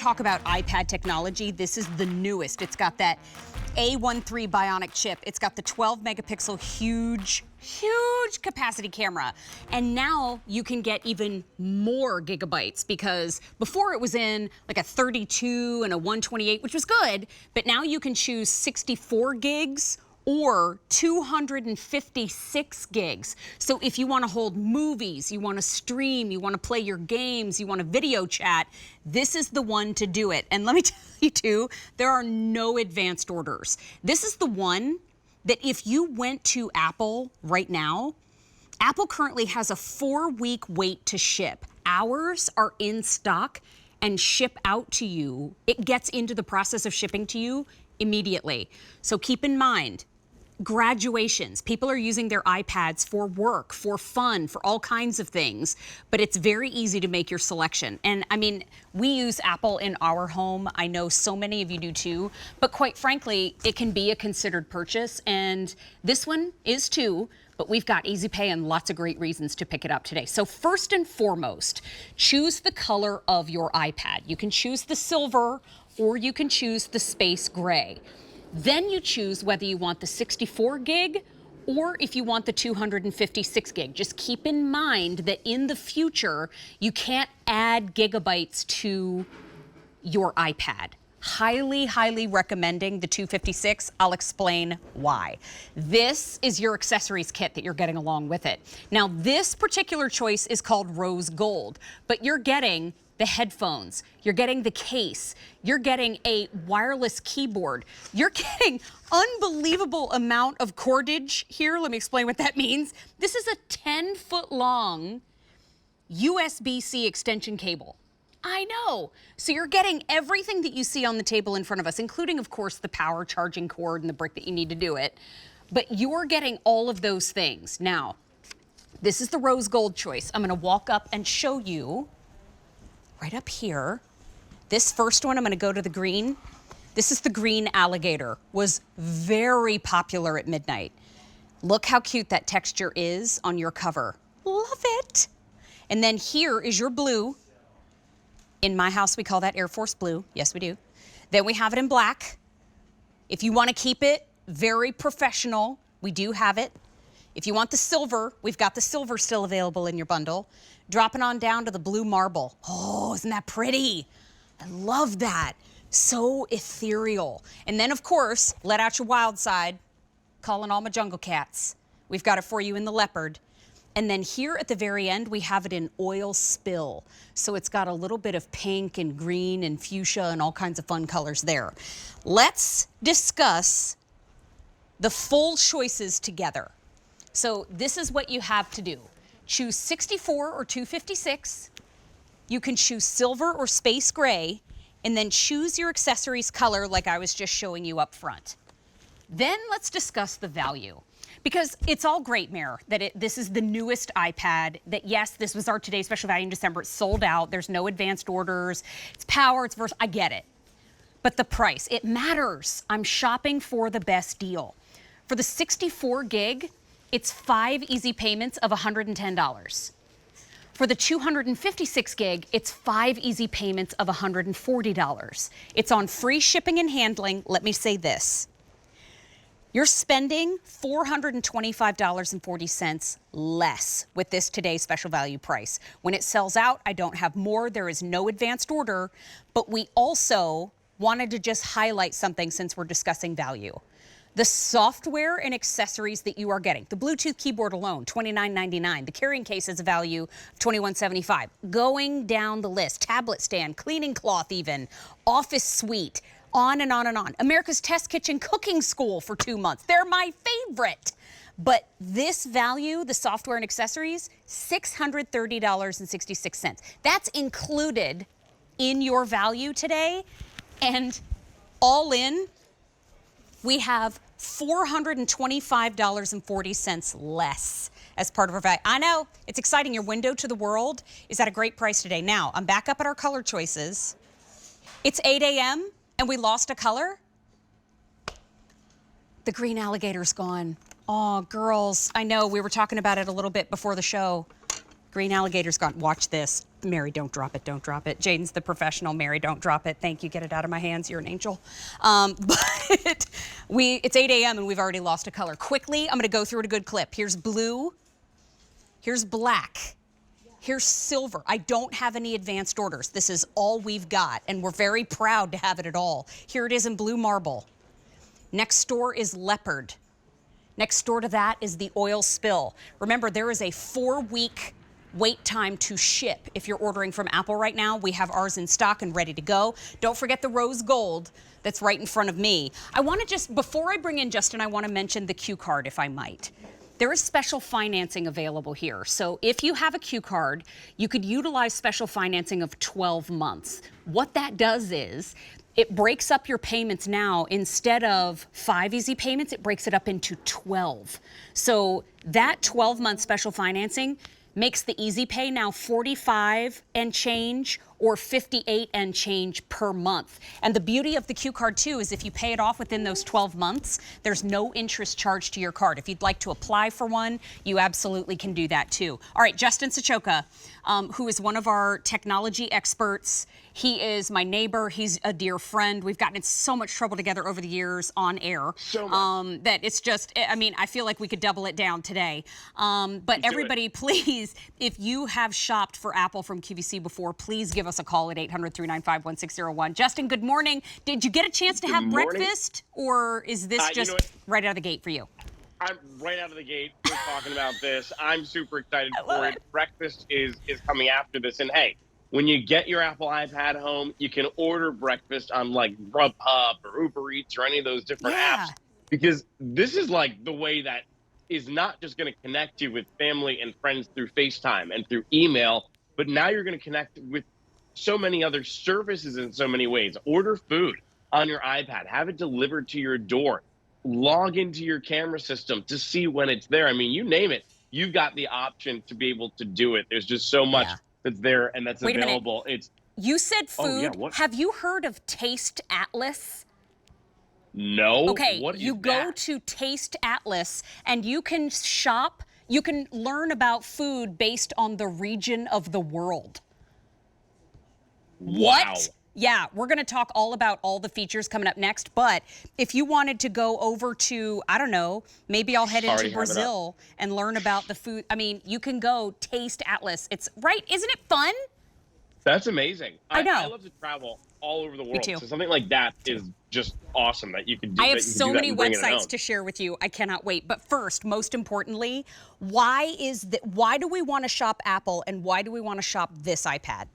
talk about iPad technology, this is the newest. It's got that A13 Bionic chip. It's got the 12 megapixel huge capacity camera. And now you can get even more gigabytes because before it was in like a 32 and a 128, which was good, but now you can choose 64 gigs or 256 gigs. So if you want to hold movies, you want to stream, you want to play your games, you want to video chat, this is the one to do it. And let me tell you too, there are no advanced orders. This is the one that if you went to Apple right now, Apple currently has a 4-week wait to ship. Ours are in stock and ship out to you. It gets into the process of shipping to you immediately. So keep in mind, graduations. People are using their iPads for work, for fun, for all kinds of things, but it's very easy to make your selection. And I mean, we use Apple in our home. I know so many of you do too, but quite frankly, it can be a considered purchase, and this one is too, but we've got easy pay and lots of great reasons to pick it up today. So first and foremost, choose the color of your iPad. You can choose the silver or you can choose the space gray. Then you choose whether you want the 64 gig or if you want the 256 gig. Just keep in mind that in the future, you can't add gigabytes to your iPad. Highly recommending the 256. I'll explain why. This is your accessories kit that you're getting along with it. Now, this particular choice is called Rose Gold, but you're getting the headphones, you're getting the case, you're getting a wireless keyboard, you're getting unbelievable amount of cordage here. Let me explain what that means. This is a 10-foot long USB-C extension cable. I know. So you're getting everything that you see on the table in front of us, including, of course, the power charging cord and the brick that you need to do it. But you're getting all of those things. Now, this is the rose gold choice. I'm going to walk up and show you right up here. This first one, I'm going to go to the green. This is the green alligator. Was very popular at midnight. Look how cute that texture is on your cover. Love it. And then here is your blue. In my house, we call that Air Force Blue. Yes, we do. Then we have it in black. If you want to keep it very professional, we do have it. If you want the silver, we've got the silver still available in your bundle. Dropping on down to the blue marble. Oh, isn't that pretty? I love that. So ethereal. And then, of course, let out your wild side. Calling all my jungle cats. We've got it for you in the leopard. And then here at the very end, we have it in oil spill. So it's got a little bit of pink and green and fuchsia and all kinds of fun colors there. Let's discuss the full choices together. So this is what you have to do. Choose 64 or 256. You can choose silver or space gray, and then choose your accessories color like I was just showing you up front. Then let's discuss the value. Because it's all great, Mayor, that this is the newest iPad, that yes, this was our today's special value in December. It's sold out. There's no advanced orders. It's power, it's versatile. I get it. But the price, it matters. I'm shopping for the best deal. For the 64 gig, it's 5 easy payments of $110. For the 256 gig, it's 5 easy payments of $140. It's on free shipping and handling. Let me say this. You're spending $425.40 less with this today's special value price. When it sells out, I don't have more. There is no advanced order, but we also wanted to just highlight something since we're discussing value. The software and accessories that you are getting, the Bluetooth keyboard alone, $29.99. The carrying case is a value of $21.75. Going down the list, tablet stand, cleaning cloth even, office suite, on and on and on. America's Test Kitchen Cooking School for 2 months. They're my favorite. But this value, the software and accessories, $630.66. That's included in your value today. And all in, we have $425.40 less as part of our value. I know, it's exciting. Your window to the world is at a great price today. Now, I'm back up at our color choices. It's 8 a.m. and we lost a color. The green alligator's gone. Oh, girls, I know we were talking about it a little bit before the show. Green alligator's gone. Watch this. Mary, don't drop it. Don't drop it. Jaden's the professional. Mary, don't drop it. Thank you. Get it out of my hands. You're an angel. But it's 8 a.m. and we've already lost a color. Quickly, I'm going to go through it a good clip. Here's blue. Here's black. Here's silver. I don't have any advanced orders. This is all we've got, and we're very proud to have it at all. Here it is in blue marble. Next door is leopard. Next door to that is the oil spill. Remember, there is a 4-week wait time to ship. If you're ordering from Apple right now, we have ours in stock and ready to go. Don't forget the rose gold that's right in front of me. I want to just, before I bring in Justin, I want to mention the Q card, if I might. There is special financing available here. So if you have a Q card, you could utilize special financing of 12 months. What that does is it breaks up your payments now. Instead of 5 easy payments, it breaks it up into 12. So that 12-month special financing makes the easy pay now 45 and change or 58 and change per month. And the beauty of the Q card too is if you pay it off within those 12 months, there's no interest charged to your card. If you'd like to apply for one, you absolutely can do that too. All right, Justin Sachoka, who is one of our technology experts. He is my neighbor. He's a dear friend. We've gotten in so much trouble together over the years on air. So much. That it's just, I mean, I feel like we could double it down today. But everybody, please, if you have shopped for Apple from QVC before, please give us a call at 800-395-1601. Justin, good morning. Did you get a chance to have breakfast, or is this just right out of the gate for you? I'm right out of the gate. We're talking about this. I'm super excited for it. Breakfast is coming after this. And hey, when you get your Apple iPad home, you can order breakfast on like Grubhub or Uber Eats or any of those different apps, because this is like the way that is not just going to connect you with family and friends through FaceTime and through email, but now you're going to connect with so many other services in so many ways. Order food on your iPad, have it delivered to your door, log into your camera system to see when it's there. I mean, you name it, you've got the option to be able to do it. There's just so much that's there and that's available. You said food. Have you heard of Taste Atlas? No. Okay, what is you go that? to Taste Atlas and you can shop, you can learn about food based on the region of the world. Wow. What? Yeah, we're going to talk all about all the features coming up next. But if you wanted to go over to, I don't know, maybe I'll head into Brazil and learn about the food. I mean, you can go Taste Atlas. It's right. Isn't it fun? That's amazing. I know. I love to travel all over the world. Me too. So something like that is just awesome that you can do. I have so many websites to share with you. I cannot wait. But first, most importantly, why do we want to shop Apple and why do we want to shop this iPad?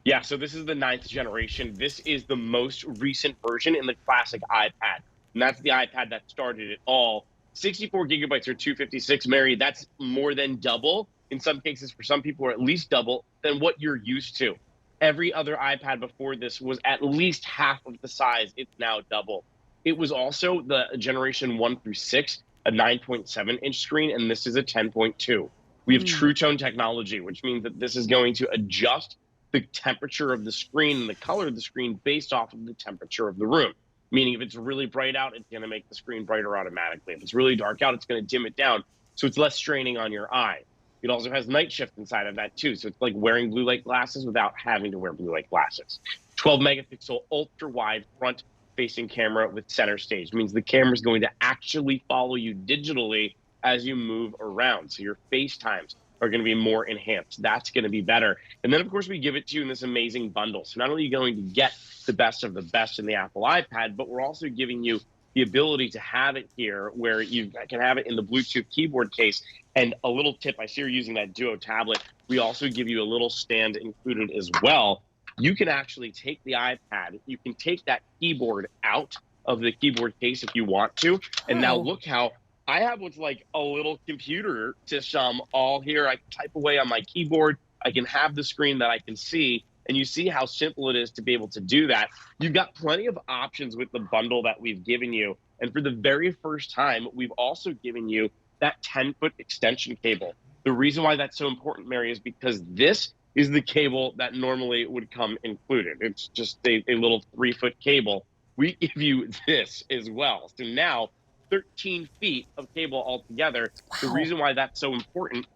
Yeah, so this is the 9th generation. This is the most recent version in the classic iPad. And that's the iPad that started it all. 64 gigabytes or 256, Mary, that's more than double. In some cases, for some people, or at least double than what you're used to. Every other iPad before this was at least half of the size. It's now double. It was also the generation 1 through 6, a 9.7-inch screen, and this is a 10.2. We have True Tone technology, which means that this is going to adjust the temperature of the screen and the color of the screen based off of the temperature of the room. Meaning if it's really bright out, it's going to make the screen brighter automatically. If it's really dark out, it's going to dim it down, so it's less straining on your eye. It also has night shift inside of that too, so it's like wearing blue light glasses without having to wear blue light glasses. 12-megapixel ultra-wide front-facing camera with center stage. It means the camera is going to actually follow you digitally as you move around, so your FaceTimes are going to be more enhanced. That's going to be better. And then, of course, we give it to you in this amazing bundle. So not only are you going to get the best of the best in the Apple iPad, but we're also giving you the ability to have it here where you can have it in the Bluetooth keyboard case. And a little tip, I see you're using that Duo tablet. We also give you a little stand included as well. You can actually take the iPad. You can take that keyboard out of the keyboard case if you want to. And now look how I have what's like a little computer system all here. I can type away on my keyboard. I can have the screen that I can see. And you see how simple it is to be able to do that. You've got plenty of options with the bundle that we've given you. And for the very first time, we've also given you that 10-foot extension cable. The reason why that's so important, Mary, is because this is the cable that normally would come included. It's just a little 3-foot cable. We give you this as well. So now 13 feet of cable altogether. The reason why that's so important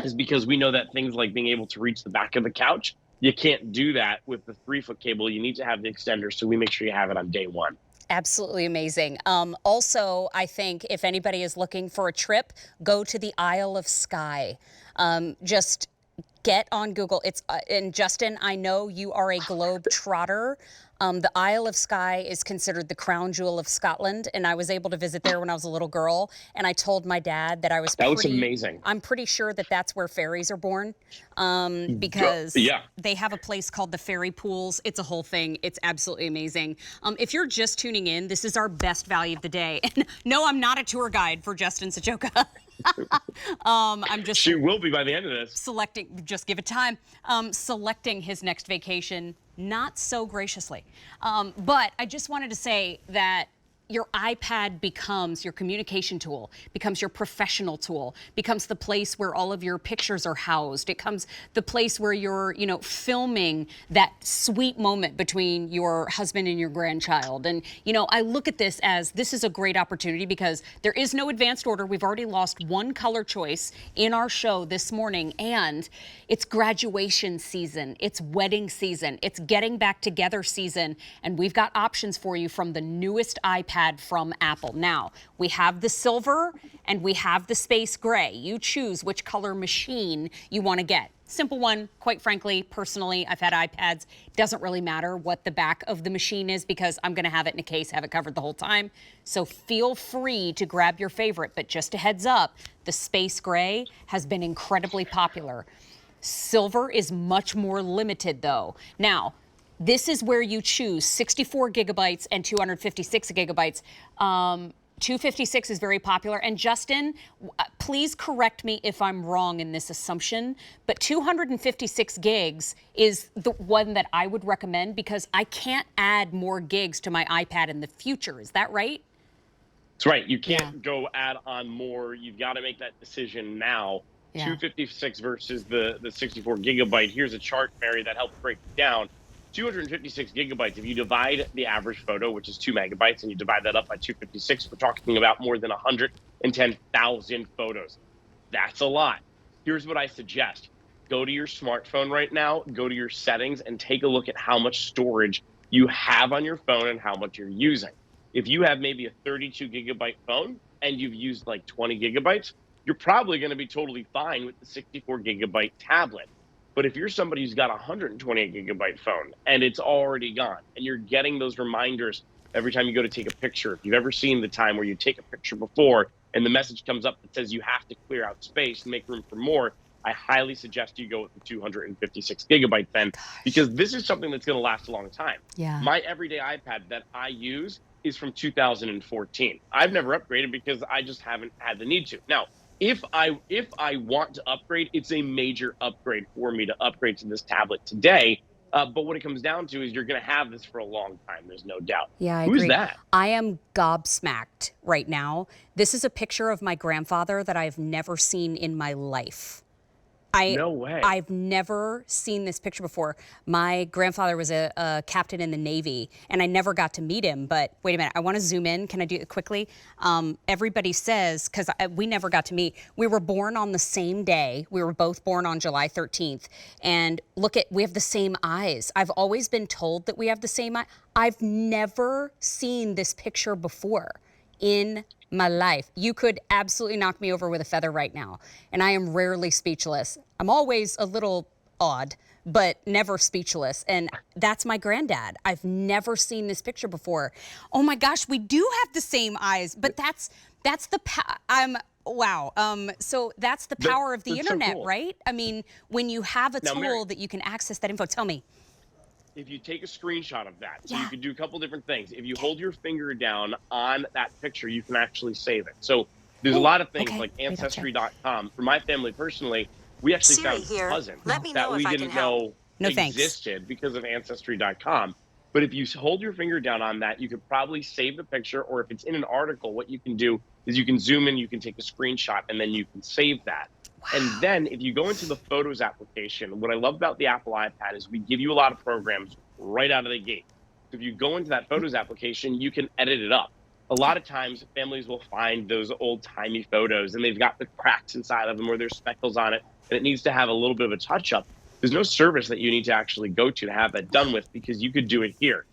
is because we know that things like being able to reach the back of the couch, you can't do that with the 3-foot cable. You need to have the extender, so we make sure you have it on day one. Absolutely amazing. Also, I think if anybody is looking for a trip, go to the Isle of Skye. Just get on Google. It's and Justin, I know you are a globe trotter. The Isle of Skye is considered the crown jewel of Scotland, and I was able to visit there when I was a little girl. And I told my dad that I was That looks amazing. I'm pretty sure that that's where fairies are born, because Yeah. they have a place called the Fairy Pools. It's a whole thing. It's absolutely amazing. If you're just tuning in, this is our best value of the day. And no, I'm not a tour guide for Justin Sajoka. I'm just She will be by the end of this. selecting, just give it time, selecting his next vacation, not so graciously. But I just wanted to say that your iPad becomes your communication tool, becomes your professional tool, becomes the place where all of your pictures are housed. It becomes the place where you're, filming that sweet moment between your husband and your grandchild. And, I look at this is a great opportunity because there is no advanced order. We've already lost one color choice in our show this morning, and it's graduation season, it's wedding season, it's getting back together season, and we've got options for you from the newest iPad from Apple. Now, we have the silver and we have the space gray. You choose which color machine you want to get. Simple one, quite frankly, personally, I've had iPads. Doesn't really matter what the back of the machine is because I'm going to have it in a case, have it covered the whole time. So feel free to grab your favorite, but just a heads up, the space gray has been incredibly popular. Silver is much more limited though. Now, this is where you choose 64 gigabytes and 256 gigabytes. 256 is very popular. And Justin, please correct me if I'm wrong in this assumption, but 256 gigs is the one that I would recommend because I can't add more gigs to my iPad in the future. Is that right? That's right. You can't go add on more. You've got to make that decision now. Yeah. 256 versus the 64 gigabyte. Here's a chart, Mary, that helps break it down. 256 gigabytes, if you divide the average photo, which is 2 megabytes, and you divide that up by 256, we're talking about more than 110,000 photos. That's a lot. Here's what I suggest. Go to your smartphone right now, go to your settings, and take a look at how much storage you have on your phone and how much you're using. If you have maybe a 32 gigabyte phone and you've used like 20 gigabytes, you're probably going to be totally fine with the 64 gigabyte tablet. But if you're somebody who's got a 128 gigabyte phone and it's already gone and you're getting those reminders every time you go to take a picture, if you've ever seen the time where you take a picture before and the message comes up that says you have to clear out space and make room for more, I highly suggest you go with the 256 gigabyte then, because this is something that's going to last a long time. Yeah. My everyday iPad that I use is from 2014. I've never upgraded because I just haven't had the need to. Now, if I want to upgrade, it's a major upgrade for me to upgrade to this tablet today. But what it comes down to is you're going to have this for a long time. There's no doubt. Yeah, I Who's agree. that? I am gobsmacked right now. This is a picture of my grandfather that I've never seen in my life. No way. I've never seen this picture before. My grandfather was a captain in the Navy, and I never got to meet him. But wait a minute, I want to zoom in. Can I do it quickly? Everybody says, because we never got to meet, we were born on the same day. We were both born on July 13th. And we have the same eyes. I've always been told that we have the same eye. I've never seen this picture before in my life. You could absolutely knock me over with a feather right now. And I am rarely speechless. I'm always a little odd, but never speechless. And that's my granddad. I've never seen this picture before. Oh my gosh, we do have the same eyes, but that's the wow. So that's the power of the internet, so cool. Right? I mean, when you have a tool Mary, that you can access that info, tell me. If you take a screenshot of that, so you can do a couple different things. If you hold your finger down on that picture, you can actually save it. So there's a lot of things like Ancestry.com. For my family personally, we actually found cousins that we didn't know existed because of Ancestry.com. But if you hold your finger down on that, you could probably save the picture, or if it's in an article, what you can do is you can zoom in, you can take a screenshot, and then you can save that. Wow. And then if you go into the Photos application, what I love about the Apple iPad is we give you a lot of programs right out of the gate. So if you go into that Photos application, you can edit it up. a lot of times families will find those old-timey photos and they've got the cracks inside of them or there's speckles on it, and it needs to have a little bit of a touch up. There's no service that you need to actually go to have that done with, because you could do it here.